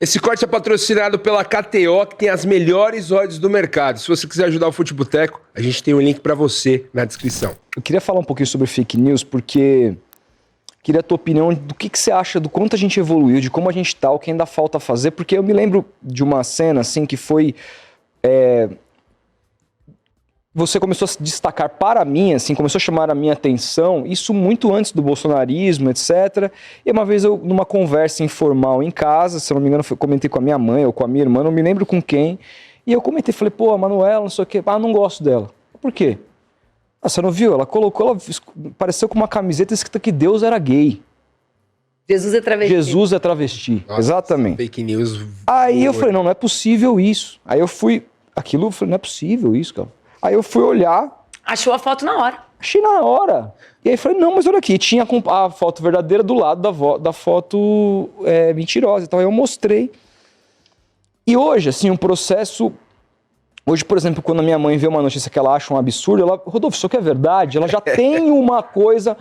Esse corte é patrocinado pela KTO, que tem as melhores odds do mercado. Se você quiser ajudar o Futeboteco, a gente tem um link para você na descrição. Eu queria falar um pouquinho sobre fake news, porque queria a tua opinião do que você acha do quanto a gente evoluiu, de como a gente tá, o que ainda falta fazer, porque eu me lembro de uma cena, assim, que foi... Você começou a se destacar para mim, assim, começou a chamar a minha atenção, isso muito antes do bolsonarismo, etc. E uma vez eu, numa conversa informal em casa, se eu não me engano, eu comentei com a minha mãe ou com a minha irmã, não me lembro com quem, e eu comentei, falei, pô, a Manuela, não sei o quê, não gosto dela. Por quê? Você não viu? Ela apareceu com uma camiseta escrita que Deus era gay. Jesus é travesti. Jesus é travesti, Nossa, exatamente. Fake news. Aí eu falei, não é possível isso. Aí eu fui, eu falei, não é possível isso, cara. Aí eu fui olhar. Achou a foto na hora. Achei na hora. E aí falei, não, mas olha aqui, tinha a foto verdadeira do lado da foto mentirosa. Então aí eu mostrei. E hoje, assim, um processo... Hoje, por exemplo, quando a minha mãe vê uma notícia que ela acha um absurdo, ela, Rodolfo, isso aqui é verdade? Ela já tem uma coisa,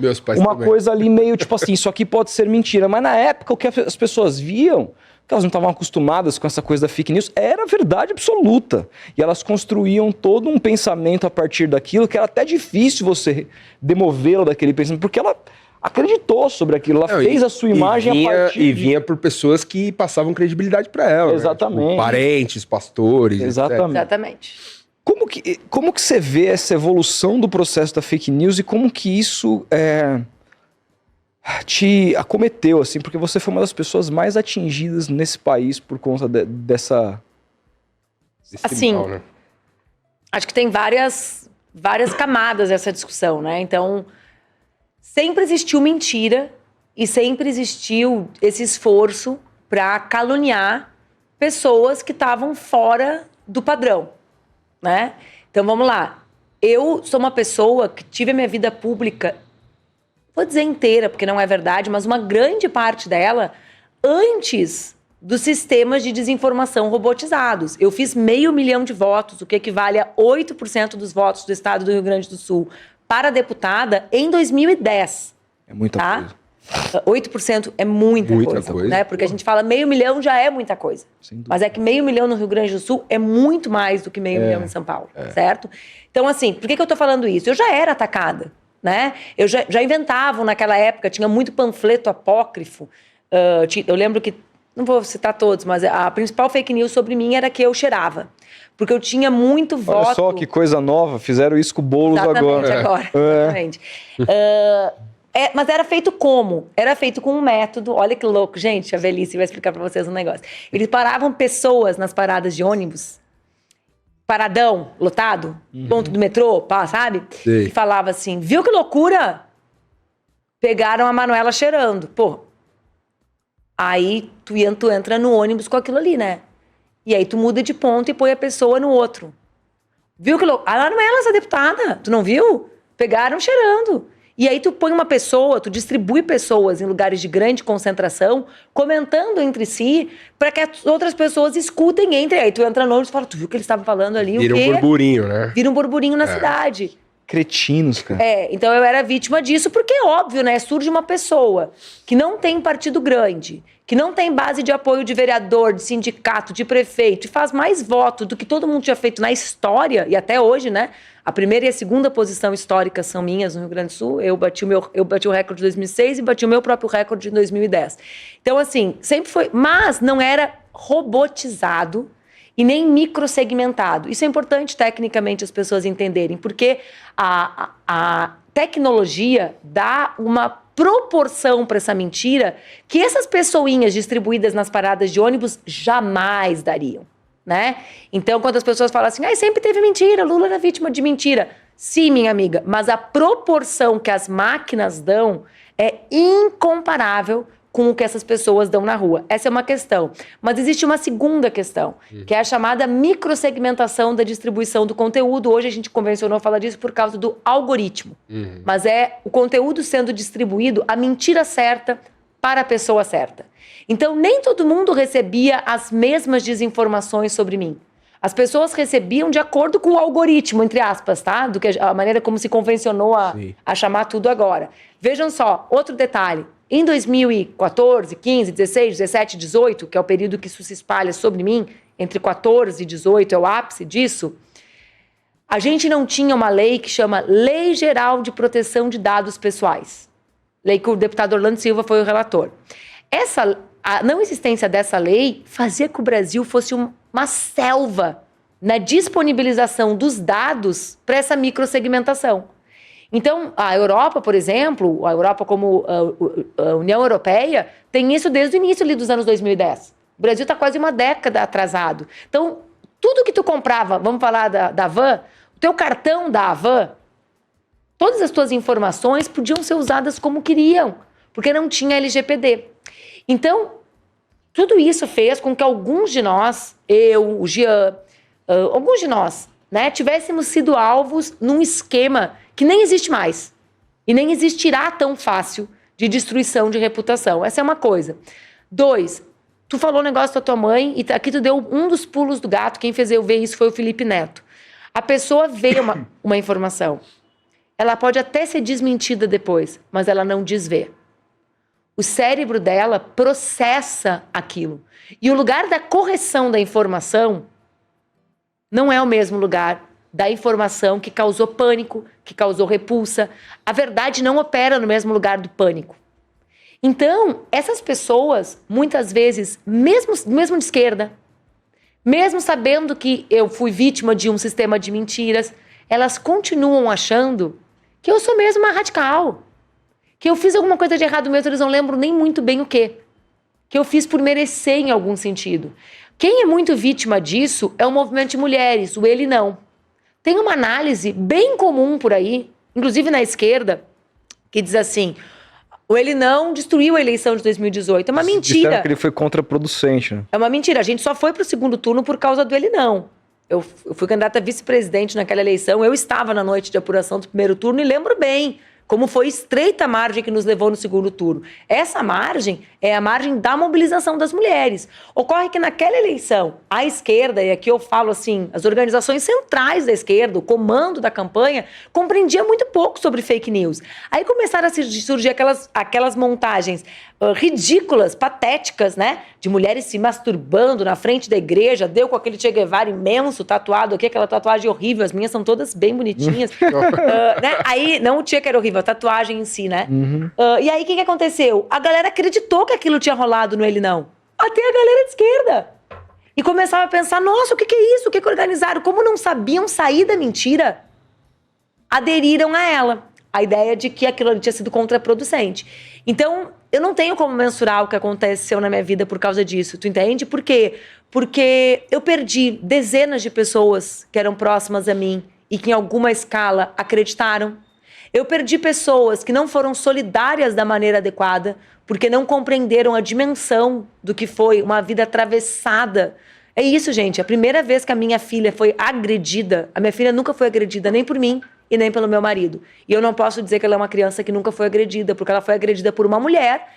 coisa ali meio tipo assim, isso aqui pode ser mentira. Mas na época, o que as pessoas viam, que elas não estavam acostumadas com essa coisa da fake news, era verdade absoluta. E elas construíam todo um pensamento a partir daquilo, que era até difícil você demovê-la daquele pensamento, porque ela acreditou sobre aquilo, ela fez a sua imagem a partir E vinha por pessoas que passavam credibilidade para ela. Exatamente. Né? Tipo, parentes, pastores. Exatamente. Como que você vê essa evolução do processo da fake news e como que isso te acometeu, assim, porque você foi uma das pessoas mais atingidas nesse país por conta dessa... Assim, mal, né? acho que tem várias camadas essa discussão, né? Então, sempre existiu mentira e sempre existiu esse esforço para caluniar pessoas que estavam fora do padrão, né? Então, vamos lá. Eu sou uma pessoa que tive a minha vida pública, vou dizer inteira, porque não é verdade, mas uma grande parte dela antes dos sistemas de desinformação robotizados. Eu fiz 500 mil de votos, o que equivale a 8% dos votos do estado do Rio Grande do Sul, para deputada em 2010. É muita coisa. 8% é muita coisa. Né? Porque a gente fala 500 mil já é muita coisa. Mas é que 500 mil no Rio Grande do Sul é muito mais do que 500 mil em São Paulo, certo? Então, assim, por que eu tô falando isso? Eu já era atacada, né? Eu já inventavam naquela época, tinha muito panfleto apócrifo. Eu lembro que, não vou citar todos, mas a principal fake news sobre mim era que eu cheirava. Porque eu tinha muito voto... Olha só que coisa nova, fizeram isso com o Boulos agora. Exatamente. Mas era feito como? Era feito com um método, olha que louco, gente, a velhice vai explicar pra vocês um negócio. Eles paravam pessoas nas paradas de ônibus, paradão, lotado, ponto do metrô, sabe? Sei. E falava assim, viu que loucura? Pegaram a Manuela cheirando, pô. Aí tu entra no ônibus com aquilo ali, né? E aí tu muda de ponto e põe a pessoa no outro. Viu que louco? Ela não é essa deputada, tu não viu? Pegaram cheirando. E aí tu põe uma pessoa, tu distribui pessoas em lugares de grande concentração, comentando entre si, para que as outras pessoas escutem entre. Aí tu entra no ônibus e fala, tu viu o que eles estavam falando ali? Vira um burburinho, né? Vira um burburinho na cidade. Cretinos, cara. Então eu era vítima disso, porque é óbvio, né? Surge uma pessoa que não tem partido grande, que não tem base de apoio de vereador, de sindicato, de prefeito, e faz mais voto do que todo mundo tinha feito na história, e até hoje, né? A primeira e a segunda posição histórica são minhas no Rio Grande do Sul. Eu bati o recorde de 2006 e bati o meu próprio recorde de 2010. Então, assim, sempre foi... Mas não era robotizado e nem microsegmentado. Isso é importante, tecnicamente, as pessoas entenderem, porque a tecnologia dá uma proporção para essa mentira que essas pessoinhas distribuídas nas paradas de ônibus jamais dariam. Né? Então, quando as pessoas falam assim, sempre teve mentira, Lula era vítima de mentira. Sim, minha amiga, mas a proporção que as máquinas dão é incomparável com o que essas pessoas dão na rua. Essa é uma questão. Mas existe uma segunda questão, que é a chamada microsegmentação da distribuição do conteúdo. Hoje a gente convencionou falar disso por causa do algoritmo. Mas é o conteúdo sendo distribuído, a mentira certa para a pessoa certa. Então, nem todo mundo recebia as mesmas desinformações sobre mim. As pessoas recebiam de acordo com o algoritmo, entre aspas, tá? Do que a maneira como se convencionou a chamar tudo agora. Vejam só, outro detalhe. Em 2014, 15, 16, 17, 18, que é o período que isso se espalha sobre mim, entre 14 e 18 é o ápice disso, a gente não tinha uma lei que chama Lei Geral de Proteção de Dados Pessoais. Lei que o deputado Orlando Silva foi o relator. A não existência dessa lei fazia que o Brasil fosse uma selva na disponibilização dos dados para essa microsegmentação. Então, a Europa, por exemplo, a Europa como a União Europeia, tem isso desde o início ali dos anos 2010. O Brasil está quase uma década atrasado. Então, tudo que tu comprava, vamos falar da Havan, o teu cartão da Havan, todas as tuas informações podiam ser usadas como queriam, porque não tinha LGPD. Então, tudo isso fez com que alguns de nós, eu, o Jean, alguns de nós, né, tivéssemos sido alvos num esquema que nem existe mais e nem existirá tão fácil de destruição de reputação. Essa é uma coisa. 2, tu falou um negócio da tua mãe e aqui tu deu um dos pulos do gato. Quem fez eu ver isso foi o Felipe Neto. A pessoa vê uma informação. Ela pode até ser desmentida depois, mas ela não desvê. O cérebro dela processa aquilo. E o lugar da correção da informação não é o mesmo lugar da informação que causou pânico, que causou repulsa. A verdade não opera no mesmo lugar do pânico. Então, essas pessoas, muitas vezes, mesmo de esquerda, mesmo sabendo que eu fui vítima de um sistema de mentiras, elas continuam achando que eu sou mesmo uma radical, que eu fiz alguma coisa de errado mesmo, eles não lembram nem muito bem o quê, que eu fiz por merecer em algum sentido. Quem é muito vítima disso é o movimento de mulheres, o ele não. Tem uma análise bem comum por aí, inclusive na esquerda, que diz assim, o ele não destruiu a eleição de 2018. É uma mentira. Disseram que ele foi contraproducente, né? É uma mentira. A gente só foi para o segundo turno por causa do ele não. Eu fui candidata a vice-presidente naquela eleição, eu estava na noite de apuração do primeiro turno e lembro bem como foi estreita a margem que nos levou no segundo turno. Essa margem é a margem da mobilização das mulheres. Ocorre que naquela eleição, a esquerda, e aqui eu falo assim, as organizações centrais da esquerda, o comando da campanha, compreendia muito pouco sobre fake news. Aí começaram a surgir aquelas montagens ridículas, patéticas, né? De mulheres se masturbando na frente da igreja, deu com aquele Che Guevara imenso tatuado aqui, aquela tatuagem horrível, as minhas são todas bem bonitinhas. Né? Aí, não o Che que era horrível, a tatuagem em si, né? E aí, o que aconteceu? A galera acreditou que aquilo tinha rolado no ele não. Até a galera de esquerda. E começava a pensar, nossa, o que é isso? O que organizaram? Como não sabiam sair da mentira, aderiram a ela. A ideia de que aquilo ali tinha sido contraproducente. Então, eu não tenho como mensurar o que aconteceu na minha vida por causa disso, tu entende? Por quê? Porque eu perdi dezenas de pessoas que eram próximas a mim e que em alguma escala acreditaram. Eu perdi pessoas que não foram solidárias da maneira adequada, porque não compreenderam a dimensão do que foi uma vida atravessada. É isso, gente. A primeira vez que a minha filha foi agredida, a minha filha nunca foi agredida nem por mim e nem pelo meu marido. E eu não posso dizer que ela é uma criança que nunca foi agredida, porque ela foi agredida por uma mulher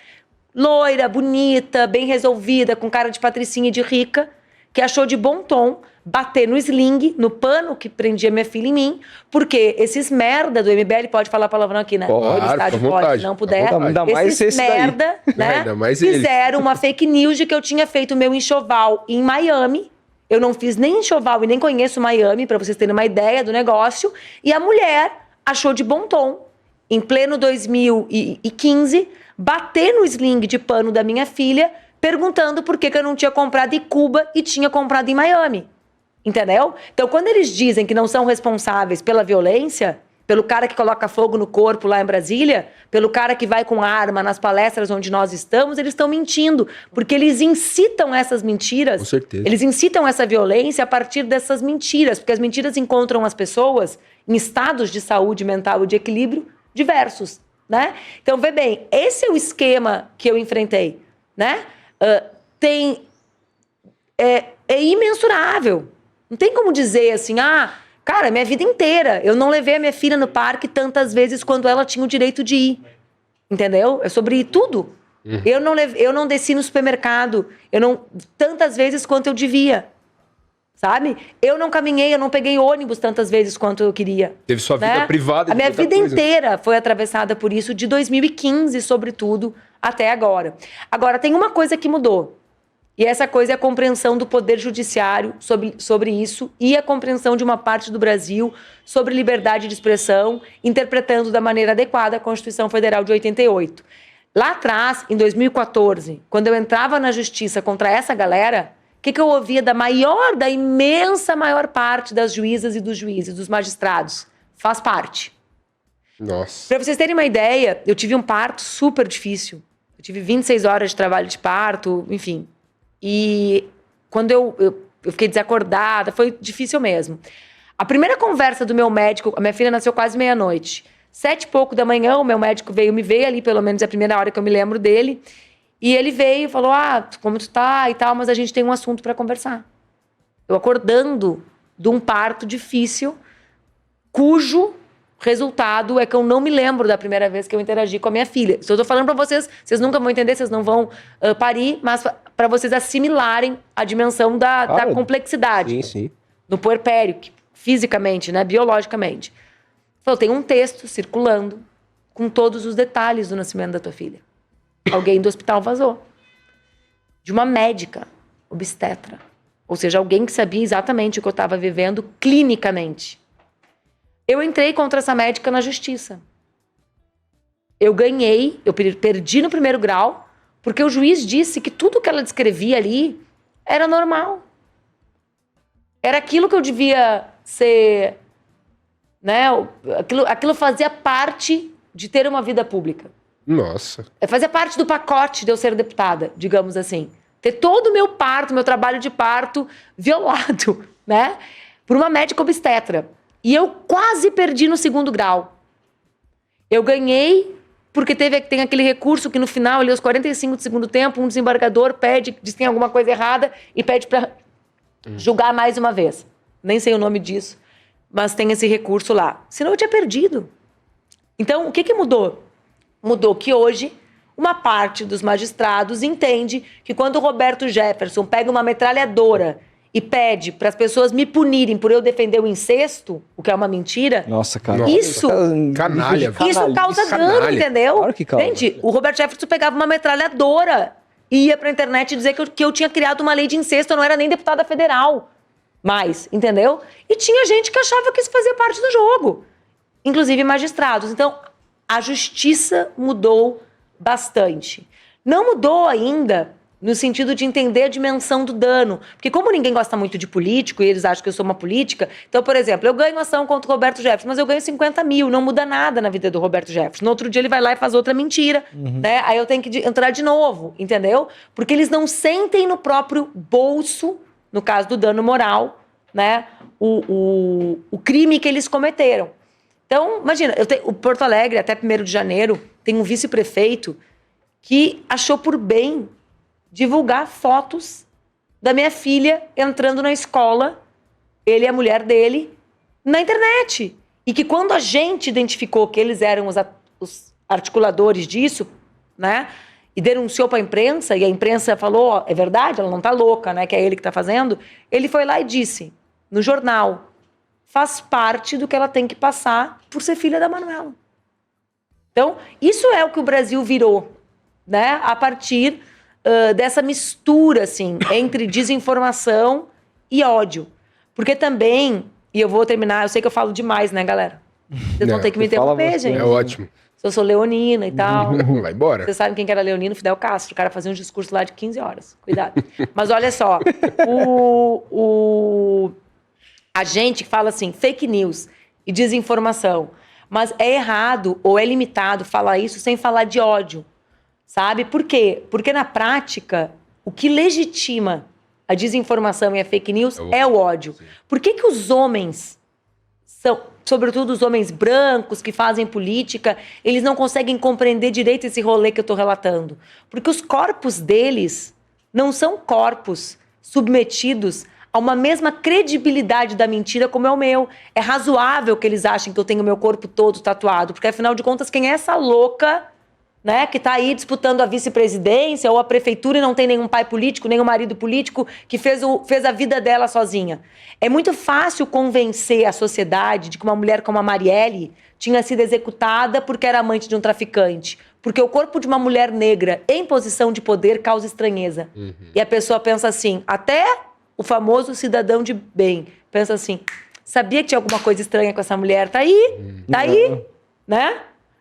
loira, bonita, bem resolvida, com cara de patricinha e de rica, que achou de bom tom bater no sling, no pano que prendia minha filha em mim, porque esses merda do MBL, pode falar palavrão aqui, né? Claro, pode, não puder. Ainda mais esses merda, né? Ainda mais fizeram uma fake news de que eu tinha feito meu enxoval em Miami. Eu não fiz nem enxoval e nem conheço Miami, para vocês terem uma ideia do negócio. E a mulher achou de bom tom, em pleno 2015, bater no sling de pano da minha filha, perguntando por que eu não tinha comprado em Cuba e tinha comprado em Miami. Entendeu? Então, quando eles dizem que não são responsáveis pela violência, pelo cara que coloca fogo no corpo lá em Brasília, pelo cara que vai com arma nas palestras onde nós estamos, eles estão mentindo, porque eles incitam essas mentiras. Com certeza. Eles incitam essa violência a partir dessas mentiras, porque as mentiras encontram as pessoas em estados de saúde mental e de equilíbrio diversos, né? Então, vê bem, esse é o esquema que eu enfrentei, né? É imensurável. Não tem como dizer assim, cara, minha vida inteira, eu não levei a minha filha no parque tantas vezes quando ela tinha o direito de ir. Entendeu? É sobre tudo. Eu não desci no supermercado tantas vezes quanto eu devia. Sabe? Eu não caminhei, eu não peguei ônibus tantas vezes quanto eu queria. Teve sua vida privada. A minha vida inteira foi atravessada por isso, de 2015, sobretudo, até agora. Agora, tem uma coisa que mudou. E essa coisa é a compreensão do Poder Judiciário sobre isso e a compreensão de uma parte do Brasil sobre liberdade de expressão, interpretando da maneira adequada a Constituição Federal de 88. Lá atrás, em 2014, quando eu entrava na justiça contra essa galera, o que eu ouvia da imensa maior parte das juízas e dos juízes, dos magistrados? Faz parte. Nossa. Para vocês terem uma ideia, eu tive um parto super difícil. Eu tive 26 horas de trabalho de parto, enfim. E quando eu fiquei desacordada, foi difícil mesmo. A primeira conversa do meu médico, a minha filha nasceu quase meia-noite. 7 e pouco da manhã, o meu médico me veio ali, pelo menos é a primeira hora que eu me lembro dele. E ele veio e falou, como tu tá e tal, mas a gente tem um assunto para conversar. Eu acordando de um parto difícil, cujo resultado é que eu não me lembro da primeira vez que eu interagi com a minha filha. Se eu tô falando para vocês, vocês nunca vão entender, vocês não vão parir, mas para vocês assimilarem a dimensão da complexidade. Sim, sim. No puerpério, fisicamente, né, biologicamente. Falou, tem um texto circulando com todos os detalhes do nascimento da tua filha. Alguém do hospital vazou. De uma médica obstetra. Ou seja, alguém que sabia exatamente o que eu estava vivendo clinicamente. Eu entrei contra essa médica na justiça. Eu ganhei, eu perdi no primeiro grau, porque o juiz disse que tudo que ela descrevia ali era normal. Era aquilo que eu devia ser, né? Aquilo fazia parte de ter uma vida pública. Nossa. Fazia parte do pacote de eu ser deputada, digamos assim. Ter todo o meu parto, meu trabalho de parto violado, né? Por uma médica obstetra. E eu quase perdi no segundo grau. Eu ganhei porque tem aquele recurso que no final, ali aos 45 do segundo tempo, um desembargador diz que tem alguma coisa errada e pede para julgar mais uma vez. Nem sei o nome disso, mas tem esse recurso lá. Senão eu tinha perdido. Então, o que mudou? Mudou que hoje uma parte dos magistrados entende que quando o Roberto Jefferson pega uma metralhadora e pede para as pessoas me punirem por eu defender o incesto, o que é uma mentira. Nossa, cara. Isso, Canalha, velho. isso causa Canalha. dano, entendeu? Claro que causa. Gente, o Roberto Jefferson pegava uma metralhadora e ia pra internet dizer que eu tinha criado uma lei de incesto, eu não era nem deputada federal mais, entendeu? E tinha gente que achava que isso fazia parte do jogo, inclusive magistrados. Então, a justiça mudou bastante. Não mudou ainda no sentido de entender a dimensão do dano. Porque como ninguém gosta muito de político e eles acham que eu sou uma política, então, por exemplo, eu ganho ação contra o Roberto Jefferson, mas eu ganho 50 mil, não muda nada na vida do Roberto Jefferson. No outro dia ele vai lá e faz outra mentira, né? Aí eu tenho que entrar de novo, entendeu? Porque eles não sentem no próprio bolso, no caso do dano moral, né? O crime que eles cometeram. Então, imagina, o Porto Alegre, até 1º de janeiro, tem um vice-prefeito que achou por bem divulgar fotos da minha filha entrando na escola, ele e a mulher dele, na internet. E que quando a gente identificou que eles eram os articuladores disso, né, e denunciou para a imprensa, e a imprensa falou, é verdade, ela não tá louca, né, que é ele que tá fazendo, ele foi lá e disse, no jornal, faz parte do que ela tem que passar por ser filha da Manuela. Então, isso é o que o Brasil virou, né, a partir dessa mistura, assim, entre desinformação e ódio. Porque também, e eu vou terminar, eu sei que eu falo demais, né, galera? Vocês vão ter que me interromper, gente. É ótimo. Eu sou leonina e tal. Vai embora. Vocês sabem quem que era leonino? Fidel Castro. O cara fazia um discurso lá de 15 horas. Cuidado. Mas olha só, a gente fala assim, fake news e desinformação. Mas é errado ou é limitado falar isso sem falar de ódio. Sabe? Por quê? Porque na prática, o que legitima a desinformação e a fake news é o ódio. Por que os homens, sobretudo os homens brancos que fazem política, eles não conseguem compreender direito esse rolê que eu estou relatando? Porque os corpos deles não são corpos submetidos a uma mesma credibilidade da mentira como é o meu. É razoável que eles achem que eu tenho o meu corpo todo tatuado, porque afinal de contas, quem é essa louca né, que está aí disputando a vice-presidência ou a prefeitura e não tem nenhum pai político, nenhum marido político que fez a vida dela sozinha. É muito fácil convencer a sociedade de que uma mulher como a Marielle tinha sido executada porque era amante de um traficante. Porque o corpo de uma mulher negra em posição de poder causa estranheza. E a pessoa pensa assim, até o famoso cidadão de bem, pensa assim, sabia que tinha alguma coisa estranha com essa mulher? Tá aí, né?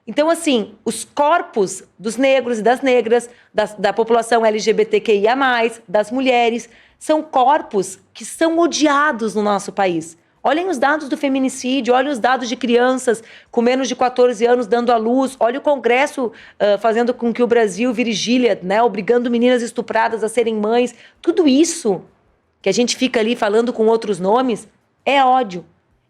Então, assim, os corpos dos negros e das negras, da população LGBTQIA+, das mulheres, são corpos que são odiados no nosso país. Olhem os dados do feminicídio, olhem os dados de crianças com menos de 14 anos dando à luz, olha o Congresso fazendo com que o Brasil vire Gilead, né, obrigando meninas estupradas a serem mães. Tudo isso que a gente fica ali falando com outros nomes é ódio.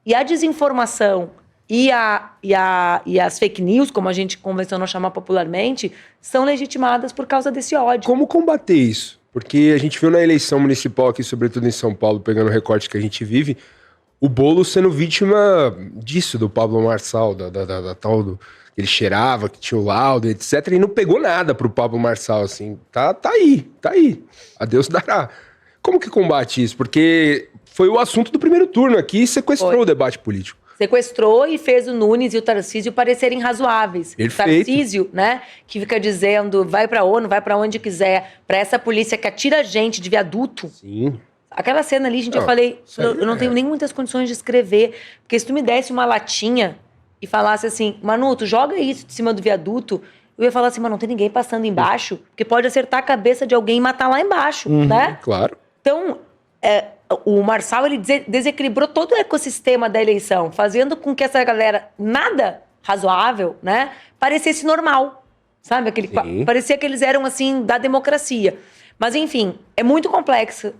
E a desinformação e as fake news, como a gente convencionou chamar popularmente, são legitimadas por causa desse ódio. Como combater isso? Porque a gente viu na eleição municipal aqui, sobretudo em São Paulo, pegando o recorte que a gente vive, o Boulos sendo vítima disso, do Pablo Marçal, da tal do... Ele cheirava, que tinha o laudo, etc. E não pegou nada pro Pablo Marçal, assim. Tá aí. A Deus dará. Como que combate isso? Porque foi o assunto do primeiro turno aqui e sequestrou o debate político. Sequestrou e fez o Nunes e o Tarcísio parecerem razoáveis. Perfeito. O Tarcísio, né, que fica dizendo, vai pra ONU, vai pra onde quiser, pra essa polícia que atira gente de viaduto. Sim. Aquela cena ali, gente, eu falei, eu não tenho nem muitas condições de escrever, porque se tu me desse uma latinha e falasse assim, Manu, tu joga isso de cima do viaduto, eu ia falar assim, mas não tem ninguém passando embaixo, porque pode acertar a cabeça de alguém e matar lá embaixo, né? Claro. Então, o Marçal, ele desequilibrou todo o ecossistema da eleição, fazendo com que essa galera, nada razoável, né, parecesse normal, sabe? Parecia que eles eram, assim, da democracia. Mas, enfim, é muito complexo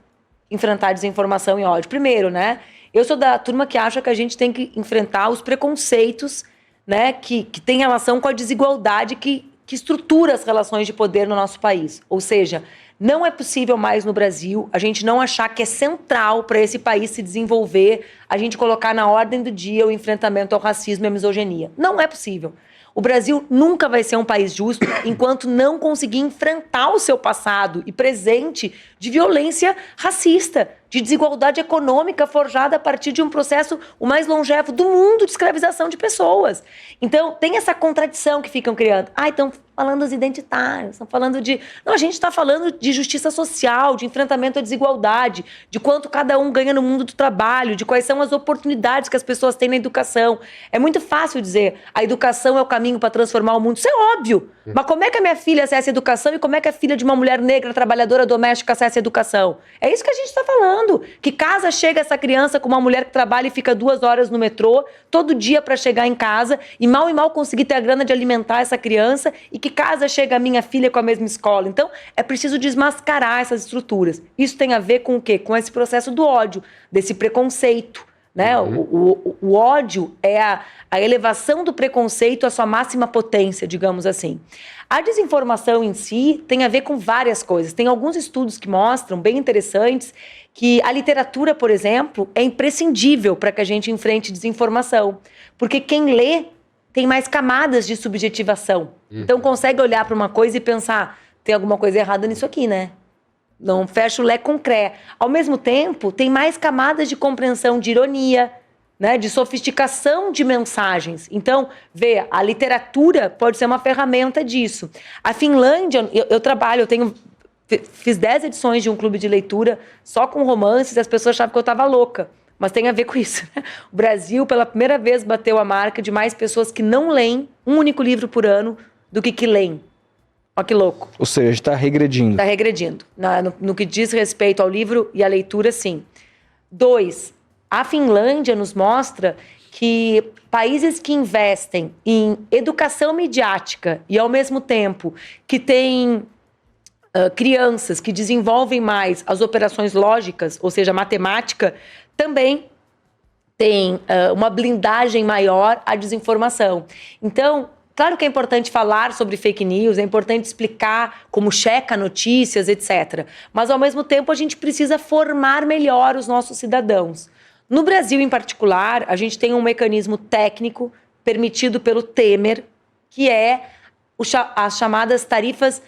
enfrentar desinformação e ódio. Primeiro, né, eu sou da turma que acha que a gente tem que enfrentar os preconceitos, né, que tem relação com a desigualdade que estrutura as relações de poder no nosso país. Ou seja, não é possível mais no Brasil a gente não achar que é central para esse país se desenvolver, a gente colocar na ordem do dia o enfrentamento ao racismo e à misoginia. Não é possível. O Brasil nunca vai ser um país justo enquanto não conseguir enfrentar o seu passado e presente de violência racista, de desigualdade econômica forjada a partir de um processo o mais longevo do mundo de escravização de pessoas. Então, tem essa contradição que ficam criando. Estão falando dos identitários, estão falando de... Não, a gente está falando de justiça social, de enfrentamento à desigualdade, de quanto cada um ganha no mundo do trabalho, de quais são as oportunidades que as pessoas têm na educação. É muito fácil dizer, a educação é o caminho para transformar o mundo. Isso é óbvio. Mas como é que a minha filha acessa a educação e como é que a filha de uma mulher negra, trabalhadora doméstica, acessa a educação? É isso que a gente está falando. Que casa chega essa criança com uma mulher que trabalha e fica 2 horas no metrô, todo dia para chegar em casa, e mal conseguir ter a grana de alimentar essa criança, e que casa chega a minha filha com a mesma escola. Então, é preciso desmascarar essas estruturas. Isso tem a ver com o quê? Com esse processo do ódio, desse preconceito. Né? O ódio é a elevação do preconceito à sua máxima potência, digamos assim. A desinformação em si tem a ver com várias coisas. Tem alguns estudos que mostram, bem interessantes, que a literatura, por exemplo, é imprescindível para que a gente enfrente desinformação. Porque quem lê tem mais camadas de subjetivação. Então consegue olhar para uma coisa e pensar, tem alguma coisa errada nisso aqui, né? Não fecha o lé com cré. Ao mesmo tempo, tem mais camadas de compreensão, de ironia, né, de sofisticação de mensagens. Então, vê, a literatura pode ser uma ferramenta disso. A Finlândia, fiz 10 edições de um clube de leitura só com romances, e as pessoas achavam que eu estava louca. Mas tem a ver com isso. Né? O Brasil, pela primeira vez, bateu a marca de mais pessoas que não leem um único livro por ano do que leem. Olha que louco. Ou seja, está regredindo. Está regredindo. No que diz respeito ao livro e à leitura, sim. 2, a Finlândia nos mostra que países que investem em educação midiática e, ao mesmo tempo, que têm crianças que desenvolvem mais as operações lógicas, ou seja, matemática, também tem uma blindagem maior à desinformação. Então, claro que é importante falar sobre fake news, é importante explicar como checa notícias, etc. Mas, ao mesmo tempo, a gente precisa formar melhor os nossos cidadãos. No Brasil, em particular, a gente tem um mecanismo técnico permitido pelo Temer, que é as chamadas tarifas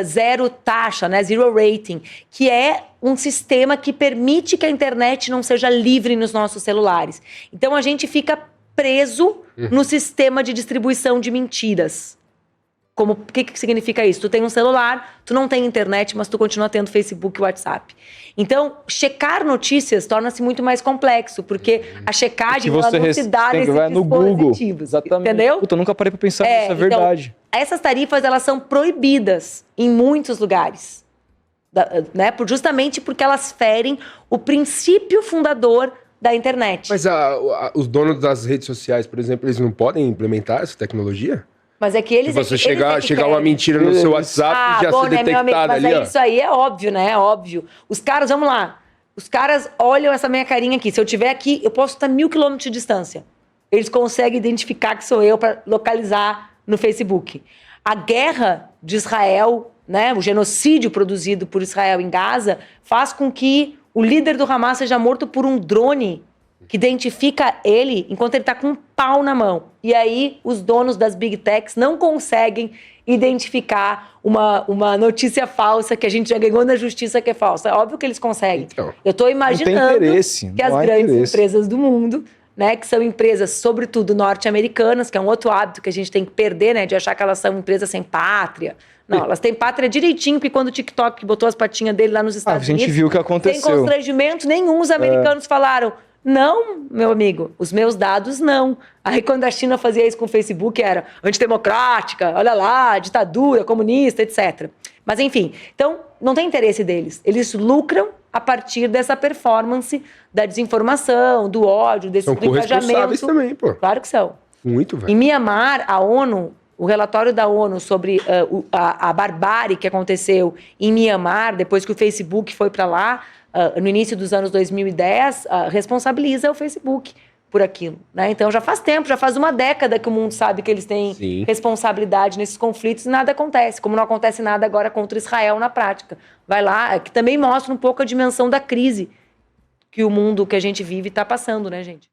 zero taxa, né? Zero rating, que é um sistema que permite que a internet não seja livre nos nossos celulares. Então, a gente fica preso no sistema de distribuição de mentiras. O que significa isso? Tu tem um celular, tu não tem internet, mas tu continua tendo Facebook e WhatsApp. Então, checar notícias torna-se muito mais complexo, porque a checagem ela não se dá nesses no Google. Exatamente. Entendeu? Puta, eu nunca parei pra pensar nisso, é verdade. Então, essas tarifas, elas são proibidas em muitos lugares. Né? Justamente porque elas ferem o princípio fundador da internet. Mas os donos das redes sociais, por exemplo, eles não podem implementar essa tecnologia? Mas é que eles... Se você chegar uma mentira no seu WhatsApp, já ser detectada ali, ó. Isso aí é óbvio, né? É óbvio. Os caras, vamos lá. Os caras olham essa minha carinha aqui. Se eu estiver aqui, eu posso estar 1.000 quilômetros de distância. Eles conseguem identificar que sou eu para localizar no Facebook. A guerra de Israel, né? O genocídio produzido por Israel em Gaza, faz com que o líder do Hamas seja morto por um drone que identifica ele enquanto ele está com um pau na mão. E aí, os donos das Big Techs não conseguem identificar uma notícia falsa que a gente já ganhou na justiça que é falsa. É óbvio que eles conseguem. Então, eu estou imaginando que as grandes empresas do mundo, né, que são empresas, sobretudo norte-americanas, que é um outro hábito que a gente tem que perder, né, de achar que elas são empresas sem pátria. Não, elas têm pátria direitinho, porque quando o TikTok botou as patinhas dele lá nos Estados Unidos... A gente viu o que aconteceu. Sem constrangimento nenhum, os americanos falaram... Não, meu amigo, os meus dados não. Aí quando a China fazia isso com o Facebook era antidemocrática, olha lá, ditadura, comunista, etc. Mas enfim, então não tem interesse deles. Eles lucram a partir dessa performance da desinformação, do ódio, do engajamento. São corresponsáveis também, pô. Claro que são. Muito, velho. Em Mianmar, a ONU, o relatório da ONU sobre a barbárie que aconteceu em Mianmar, depois que o Facebook foi para lá, no início dos anos 2010, responsabiliza o Facebook por aquilo, né? Então já faz tempo, já faz uma década que o mundo sabe que eles têm responsabilidade nesses conflitos e nada acontece, como não acontece nada agora contra Israel na prática. Vai lá, que também mostra um pouco a dimensão da crise que o mundo que a gente vive está passando, né, gente?